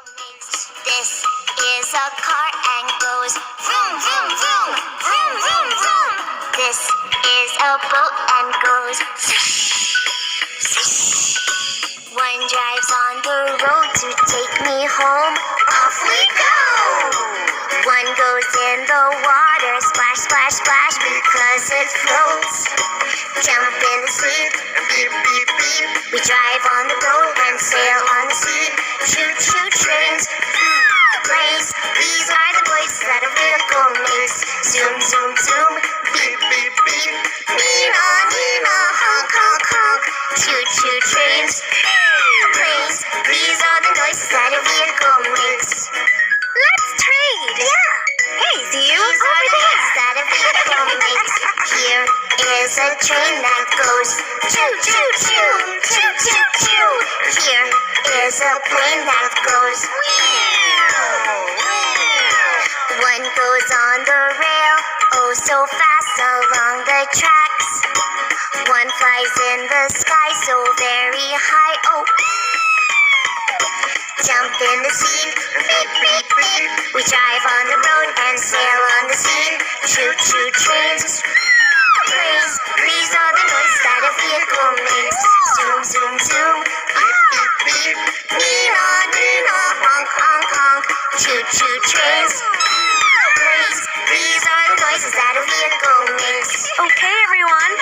This is a car and goes vroom, vroom, vroom, vroom, vroom, vroom. This is a boat and goes swish, swish. One drives on the road to take me home. Off we go! One goes in the water, splash, splash, splash, because it floats. Jump in the sea, beep, beep, beep. We drive on the road and sail on the sea. Shoot, shoot trains, planes. These are the voices that a vehicle makes. Zoom, zoom, zoom, beep, beep, beep. Nina, Nina, honk, honk, honk. Shoot, shoot trains, planes. These are the noises that a vehicle makes. Let's trade! Yeah! Hey, see you These are over the there! noises that a vehicle makes. Here is a train that goes choo, choo, choo, choo, choo, choo. Here is a plane that goes one goes on the rail, oh so fast along the tracks. One flies in the sky so very high, oh. Jump in the sea, beep, beep, beep. We drive on the road and sail on the sea. Choo, choo trains, planes. These are the noises that a vehicle makes. Zoom, zoom, zoom, beep, beep, beep. Nina, Nina, honk, honk, honk. Choo, choo trains, planes. These are the noises that a vehicle makes. Okay, everyone.